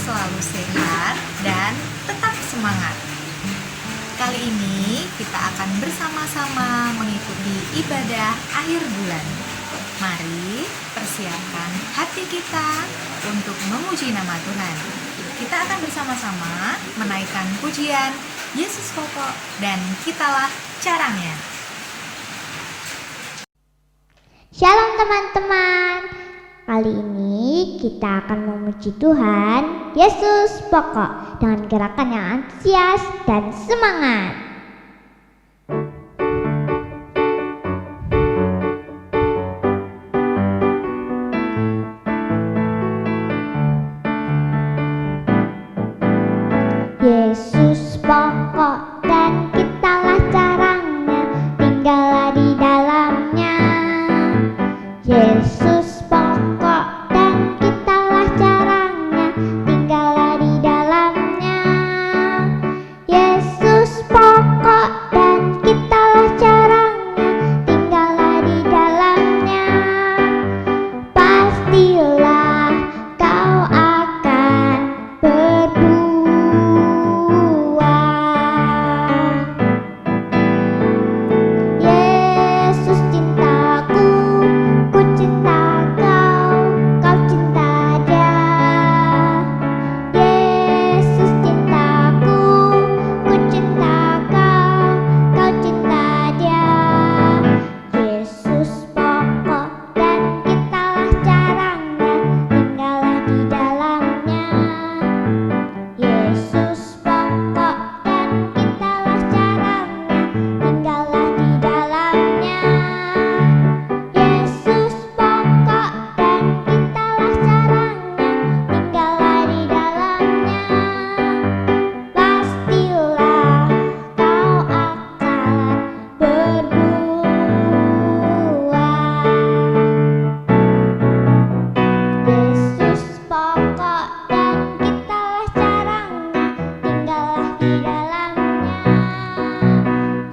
selalu sehat dan tetap semangat. Kali ini kita akan bersama-sama mengikuti ibadah akhir bulan. Mari persiapkan hati kita untuk memuji nama Tuhan. Kita akan bersama-sama menaikkan pujian Yesus pokok dan kitalah caranya. Shalom teman-teman. Kali ini kita akan memuji Tuhan Yesus pokok dengan gerakan yang antusias dan semangat. Yesus pokok dan kitalah caranya, tinggallah di dalamnya. Yesus pokok dan kitalah caranya, tinggallah di dalamnya. Yesus pokok dan kitalah caranya, tinggallah di dalamnya. Pastilah kau akan berbuah. Yesus cintaku, ku cinta kau, kau cinta dia. Yesus cintaku, ku cinta kau, kau cinta dia. Yesus pokok dan kitalah caranya, tinggallah di dalamnya. Yesus pokok dan kitalah caranya, tinggallah di dalamnya. Yesus pokok dan kitalah caranya, tinggallah di dalamnya. Pastilah kau akan berbuah. Yesus pokok dan kitalah caranya, tinggallah di dalamnya.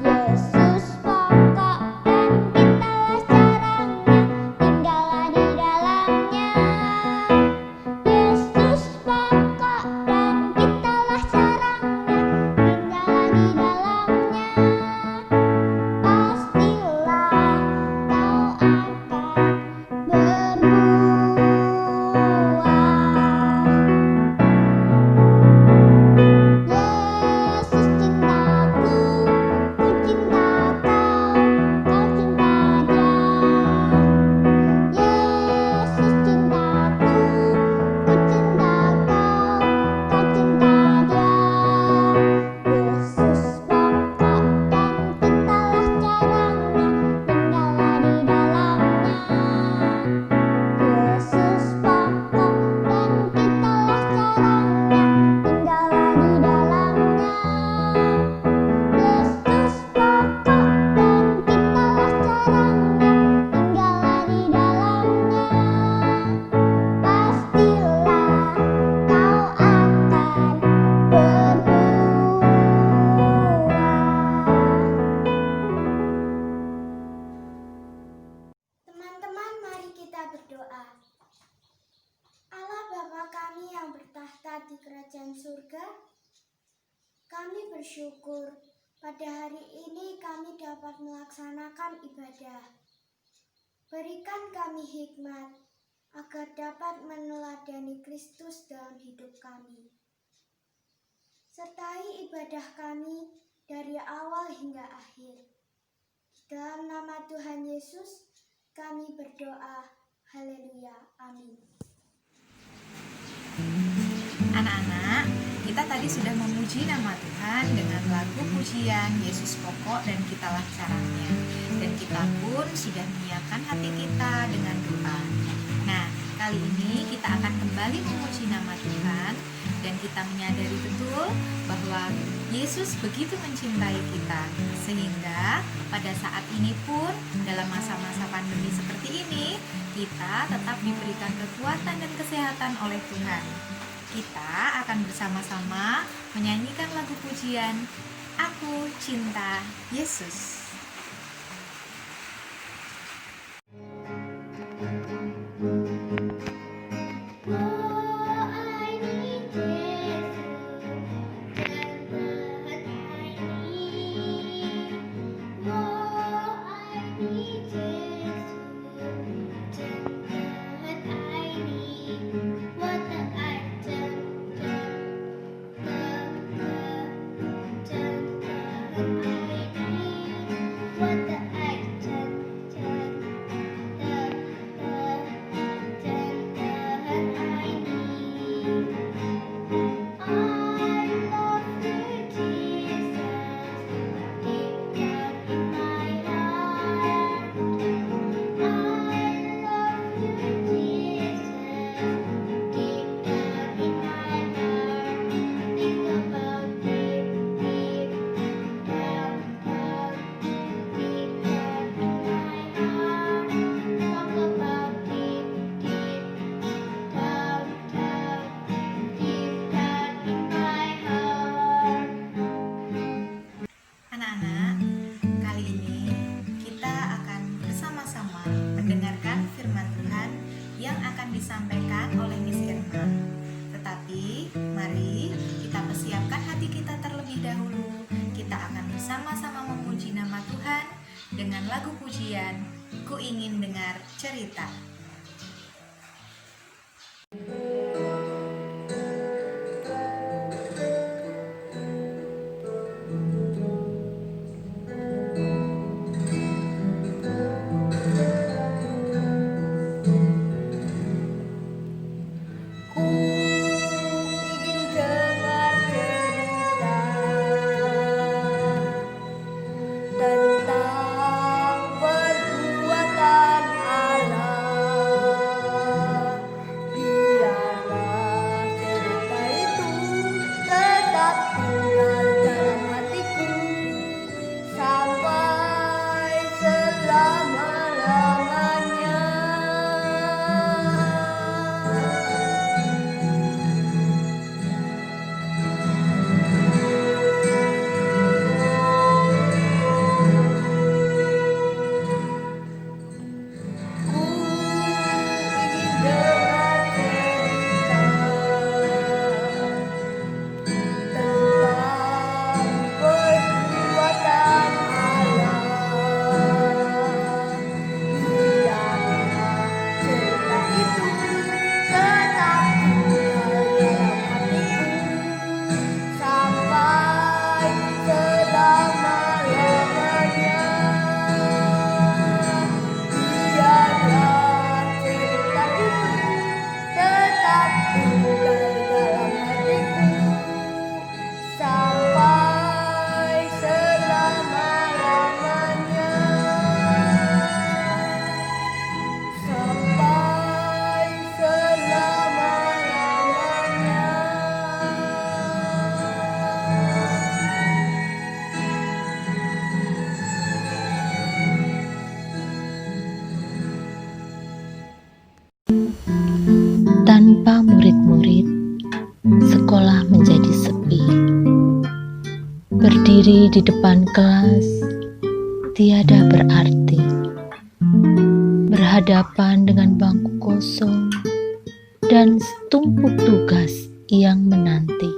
Yesus pokok dan kitalah caranya, tinggallah di dalamnya. Yesus pokok dan kitalah caranya, tinggallah di dalamnya. Pastilah kau akan berbuah. Yesus cintaku, ku cinta kau, kau cinta dia. Yesus cintaku, ku cinta kau, kau cinta dia. Yesus pokok dan kitalah caranya, tinggallah di dalamnya. Yesus pokok dan kitalah caranya, tinggallah di dalamnya. Yesus pokok dan kitalah caranya, tinggallah di dalamnya. Pastilah kau akan berbuah. Teman-teman, mari kita berdoa. Allah Bapa kami yang bertahta di kerajaan surga, kami bersyukur pada hari ini kami dapat melaksanakan ibadah. Berikan kami hikmat agar dapat meneladani Kristus dalam hidup kami. Sertai ibadah kami dari awal hingga akhir. Dalam nama Tuhan Yesus, kami berdoa. Haleluya. Amin. Anak-anak, kita tadi sudah memuji nama Tuhan dengan lagu pujian Yesus pokok dan kitalah caranya. Dan kita pun sudah menyiapkan hati kita dengan doa. Nah, kali ini kita akan kembali memuji nama Tuhan dan kita menyadari betul bahwa Yesus begitu mencintai kita, sehingga pada saat ini pun dalam masa-masa pandemi seperti ini, kita tetap diberikan kekuatan dan kesehatan oleh Tuhan. Kita akan bersama-sama menyanyikan lagu pujian Aku Cinta Yesus. Oh, I need you. Anak-anak, kali ini kita akan bersama-sama mendengarkan firman Tuhan yang akan disampaikan oleh Miss Irma. Tetapi mari kita persiapkan hati kita terlebih dahulu. Kita akan bersama-sama memuji nama Tuhan dengan lagu pujian Ku Ingin Dengar Cerita. Tanpa murid-murid, sekolah menjadi sepi. Berdiri di depan kelas tiada berarti. Berhadapan dengan bangku kosong dan setumpuk tugas yang menanti.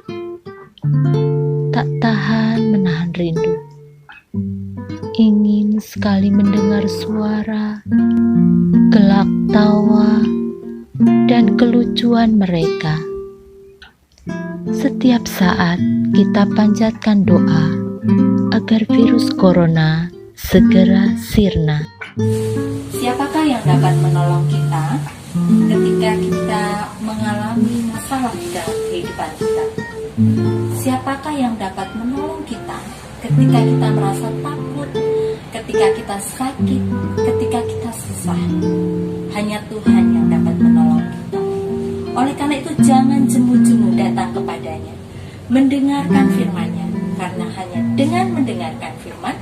Tak tahan menahan rindu. Ingin sekali mendengar suara, gelak tawa, dan kelucuan mereka. Setiap saat kita panjatkan doa agar virus corona segera sirna. Siapakah yang dapat menolong kita ketika kita mengalami masalah di dalam kehidupan kita? Siapakah yang dapat menolong kita ketika kita merasa takut, ketika kita sakit, ketika kita susah? Hanya Tuhan yang dapat menolong kita. Oleh karena itu jangan jemu-jemu datang kepadanya, mendengarkan firman-Nya, karena hanya dengan mendengarkan firman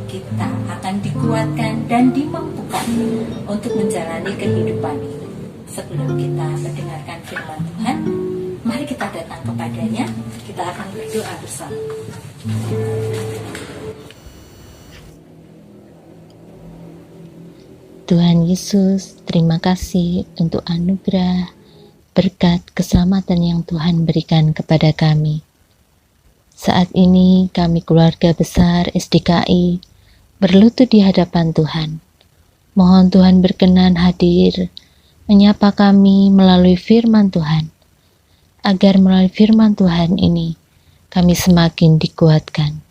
kita akan dikuatkan dan dimampukan untuk menjalani kehidupan ini. Sebelum kita mendengarkan firman Tuhan, mari kita datang kepadanya. Kita akan berdoa bersama. Tuhan Yesus, terima kasih untuk anugerah, berkat, keselamatan yang Tuhan berikan kepada kami. Saat ini kami keluarga besar SDKI berlutut di hadapan Tuhan Mohon Tuhan berkenan hadir menyapa kami melalui firman Tuhan, agar melalui firman Tuhan ini kami semakin dikuatkan.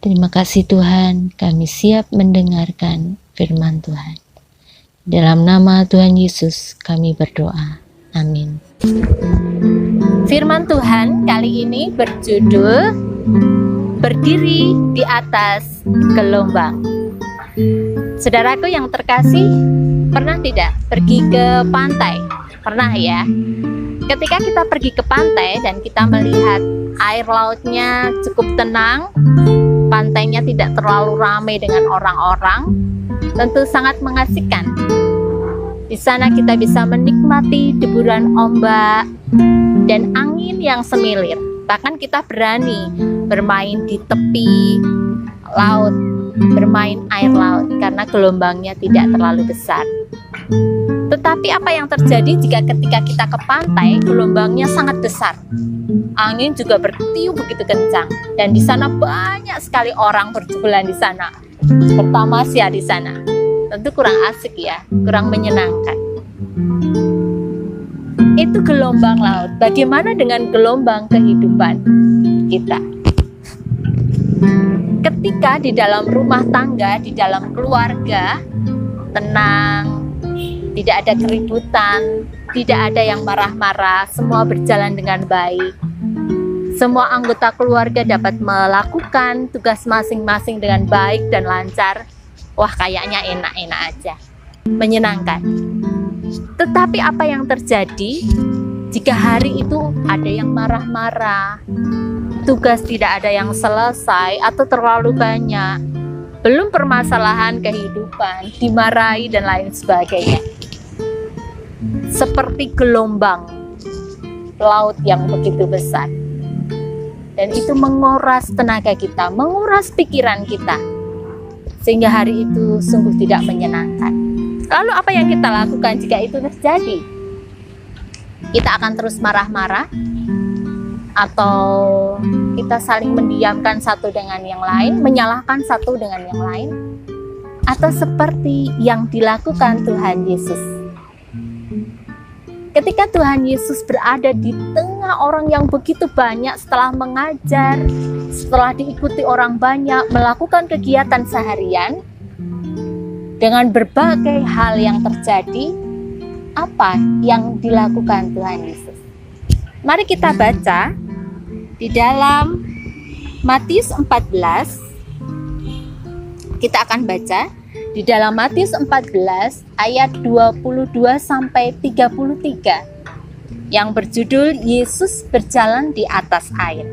Terima kasih Tuhan, kami siap mendengarkan firman Tuhan. Dalam nama Tuhan Yesus kami berdoa. Amin. Firman Tuhan kali ini berjudul Berdiri di atas gelombang. Saudaraku yang terkasih, pernah tidak pergi ke pantai? Pernah ya? Ketika kita pergi ke pantai dan kita melihat air lautnya cukup tenang, pantainya tidak terlalu ramai dengan orang-orang, tentu sangat mengasihkan. Di sana kita bisa menikmati deburan ombak dan angin yang semilir. Bahkan kita berani bermain di tepi laut, bermain air laut karena gelombangnya tidak terlalu besar. Tetapi apa yang terjadi jika ketika kita ke pantai gelombangnya sangat besar? Angin juga bertiup begitu kencang dan di sana banyak sekali orang berjumlah di sana. Bertamasya di sana. Tentu kurang asik ya, kurang menyenangkan. Itu gelombang laut. Bagaimana dengan gelombang kehidupan kita? Ketika di dalam rumah tangga, di dalam keluarga, tenang, tidak ada keributan, tidak ada yang marah-marah, semua berjalan dengan baik. Semua anggota keluarga dapat melakukan tugas masing-masing dengan baik dan lancar. Wah, kayaknya enak-enak aja, menyenangkan. Tetapi apa yang terjadi jika hari itu ada yang marah-marah, tugas tidak ada yang selesai atau terlalu banyak, belum permasalahan kehidupan, dimarahi dan lain sebagainya. Seperti gelombang laut yang begitu besar. Dan itu menguras tenaga kita, menguras pikiran kita. Sehingga hari itu sungguh tidak menyenangkan. Lalu apa yang kita lakukan jika itu terjadi? Kita akan terus marah-marah? Atau kita saling mendiamkan satu dengan yang lain, menyalahkan satu dengan yang lain? Atau seperti yang dilakukan Tuhan Yesus? Ketika Tuhan Yesus berada di tengah orang yang begitu banyak, setelah mengajar, setelah diikuti orang banyak, melakukan kegiatan seharian, dengan berbagai hal yang terjadi, apa yang dilakukan Tuhan Yesus? Mari kita baca di dalam Matius 14. Kita akan baca di dalam Matius 14 ayat 22 sampai 33 yang berjudul Yesus berjalan di atas air.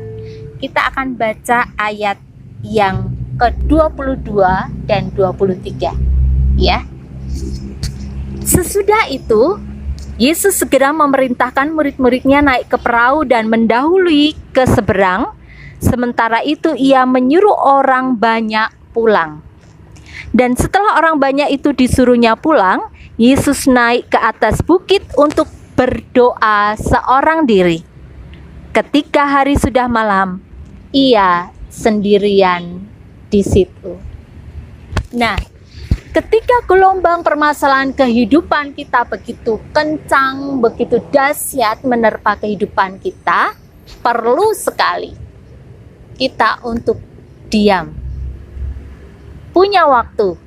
Kita akan baca ayat yang ke-22 dan 23 ya. Sesudah itu Yesus segera memerintahkan murid-muridnya naik ke perahu dan mendahului ke seberang. Sementara itu ia menyuruh orang banyak pulang. Dan setelah orang banyak itu disuruhnya pulang, Yesus naik ke atas bukit untuk berdoa seorang diri. Ketika hari sudah malam, ia sendirian di situ. Nah, ketika gelombang permasalahan kehidupan kita begitu kencang, begitu dahsyat menerpa kehidupan kita, perlu sekali kita untuk diam. Punya waktu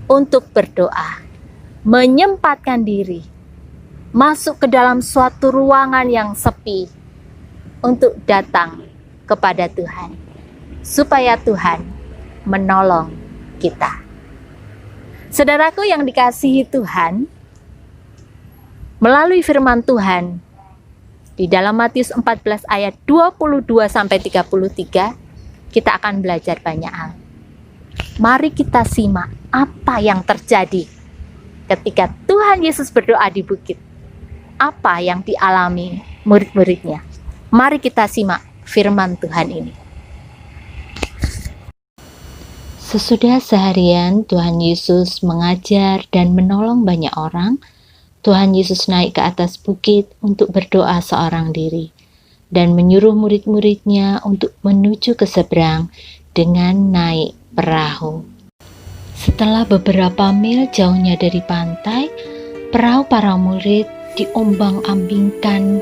untuk berdoa, menyempatkan diri, masuk ke dalam suatu ruangan yang sepi untuk datang kepada Tuhan, supaya Tuhan menolong kita. Saudaraku yang dikasihi Tuhan, melalui firman Tuhan di dalam Matius 14 ayat 22 sampai 33, kita akan belajar banyak hal. Mari kita simak apa yang terjadi ketika Tuhan Yesus berdoa di bukit. Apa yang dialami murid-muridnya. Mari kita simak firman Tuhan ini. Sesudah seharian Tuhan Yesus mengajar dan menolong banyak orang, Tuhan Yesus naik ke atas bukit untuk berdoa seorang diri dan menyuruh murid-muridnya untuk menuju ke seberang dengan naik perahu. Setelah beberapa mil jauhnya dari pantai, perahu para murid diombang-ambingkan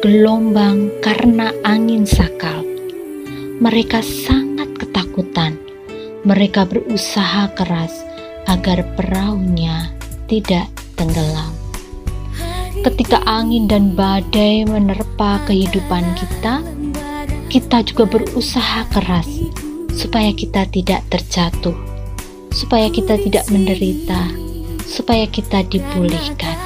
gelombang karena angin sakal. Mereka sangat ketakutan. Mereka berusaha keras agar perahunya tidak tenggelam. Ketika angin dan badai menerpa kehidupan kita juga berusaha keras supaya kita tidak terjatuh, supaya kita tidak menderita, supaya kita dipulihkan.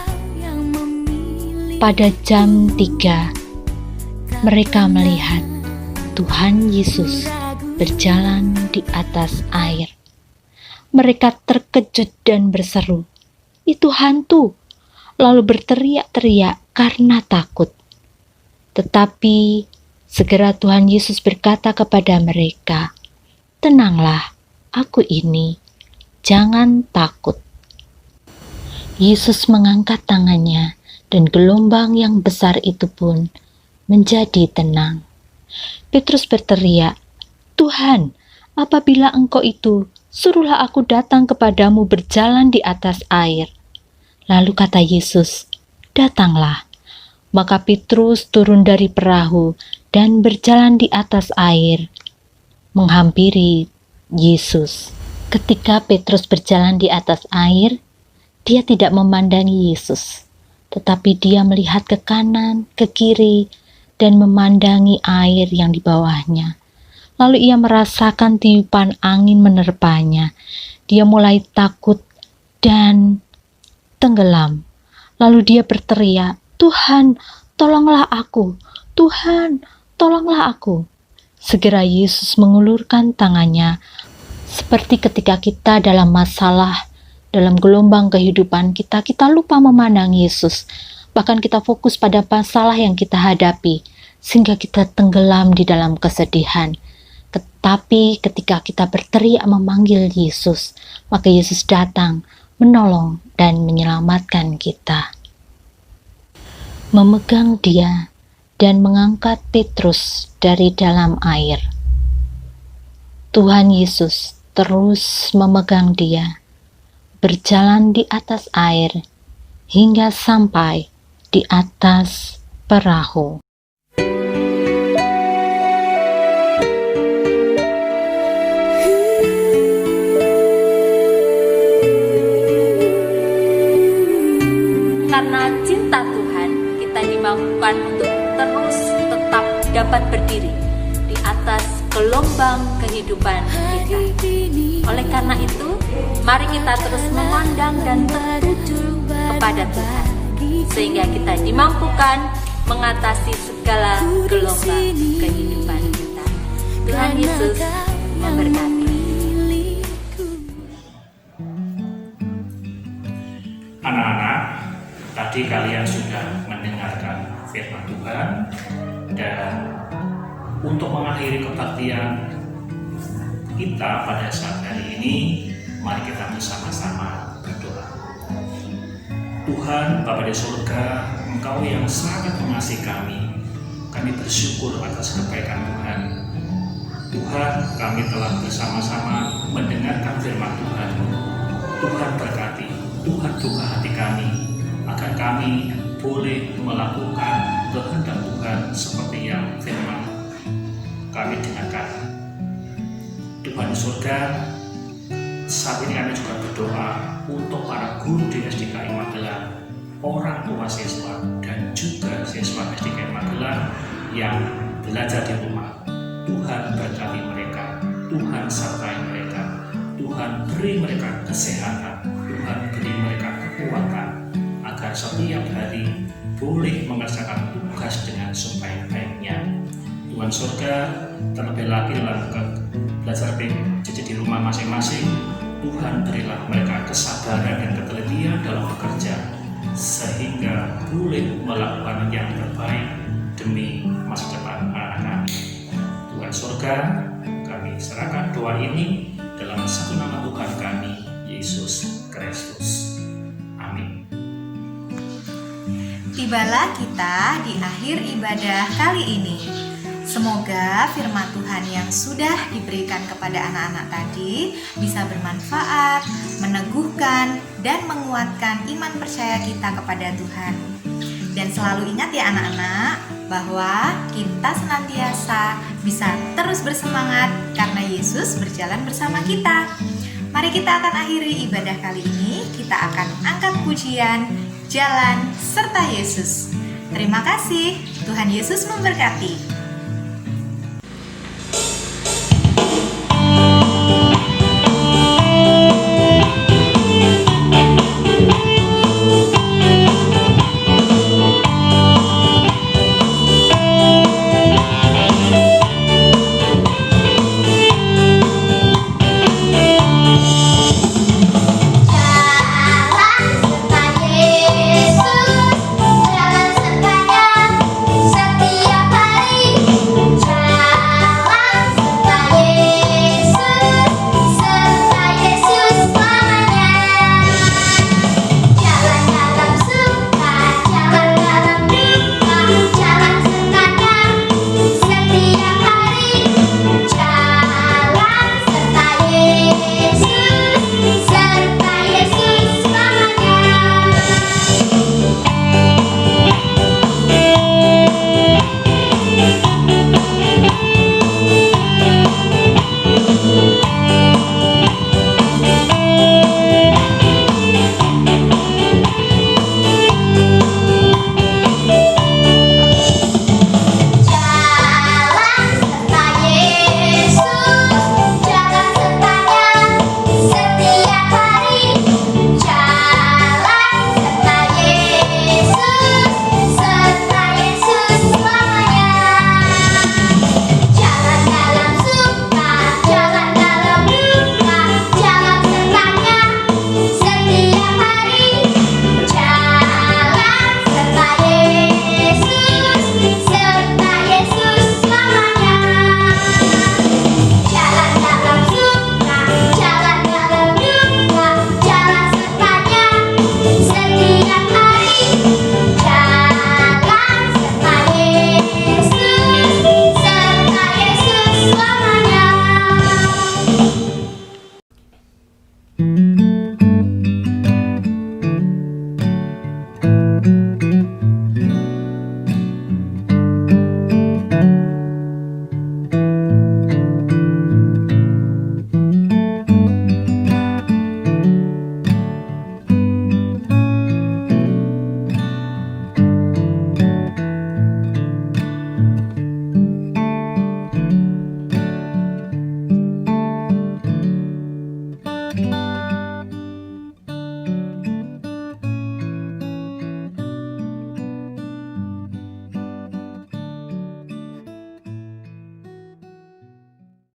Pada jam 3, mereka melihat Tuhan Yesus berjalan di atas air. Mereka terkejut dan berseru, "Itu hantu!" Lalu berteriak-teriak karena takut. Tetapi segera Tuhan Yesus berkata kepada mereka, "Tenanglah, aku ini, jangan takut." Yesus mengangkat tangannya dan gelombang yang besar itu pun menjadi tenang. Petrus berteriak, "Tuhan, apabila Engkau itu, suruhlah aku datang kepadamu berjalan di atas air." Lalu kata Yesus, "Datanglah." Maka Petrus turun dari perahu dan berjalan di atas air, menghampiri Yesus. Ketika Petrus berjalan di atas air, dia tidak memandangi Yesus, tetapi dia melihat ke kanan, ke kiri, dan memandangi air yang di bawahnya. Lalu ia merasakan tiupan angin menerpanya. Dia mulai takut dan tenggelam. Lalu dia berteriak, "Tuhan, tolonglah aku! Tuhan, tolonglah aku!" Segera Yesus mengulurkan tangannya, seperti ketika kita dalam masalah, dalam gelombang kehidupan kita lupa memandang Yesus. Bahkan kita fokus pada masalah yang kita hadapi, sehingga kita tenggelam di dalam kesedihan. Tetapi ketika kita berteriak memanggil Yesus, maka Yesus datang, menolong dan menyelamatkan kita. Memegang dia dan mengangkat Petrus dari dalam air. Tuhan Yesus terus memegang dia, berjalan di atas air hingga sampai di atas perahu. Karena cinta Tuhan, kita dimampukan untuk terus tetap dapat berdiri di atas gelombang kehidupan kita. Oleh karena itu, mari kita terus memandang dan tertuju kepada Tuhan, sehingga kita dimampukan mengatasi segala gelombang kehidupan kita. Tuhan Yesus memberkati. Anak-anak, tadi kalian sudah mendengarkan firman Tuhan, dan untuk mengakhiri kebaktian kita pada saat hari ini, mari kita bersama-sama berdoa. Tuhan, Bapa di surga, Engkau yang sangat mengasihi kami bersyukur atas kebaikan Tuhan. Tuhan, kami telah bersama-sama mendengarkan firman Tuhan. Tuhan berkati, Tuhan buka hati kami, agar kami boleh melakukan kehendak Tuhan seperti yang firman kami dengarkan. Tuhan di surga, saat ini kami juga berdoa untuk para guru di SDKI Magelang, orang tua siswa, dan juga siswa SDKI Magelang yang belajar di rumah. Tuhan berkati mereka, Tuhan sertai mereka, Tuhan beri mereka kesehatan, Tuhan beri mereka kekuatan, agar setiap hari boleh mengerjakan tugas dengan sebaik-baiknya. Tuhan surga, terlebih lagi dalam belajar PJJ di rumah masing-masing, Tuhan berilah mereka kesabaran dan ketelitian dalam bekerja, sehingga boleh melakukan yang terbaik demi masa depan anak-anak kami. Tuhan surga, kami serahkan doa ini dalam satu nama Tuhan kami, Yesus Kristus. Amin. Tibalah kita di akhir ibadah kali ini. Semoga firman Tuhan yang sudah diberikan kepada anak-anak tadi bisa bermanfaat, meneguhkan, dan menguatkan iman percaya kita kepada Tuhan. Dan selalu ingat ya anak-anak, bahwa kita senantiasa bisa terus bersemangat karena Yesus berjalan bersama kita. Mari kita akan akhiri ibadah kali ini. Kita akan angkat pujian, jalan serta Yesus. Terima kasih, Tuhan Yesus memberkati.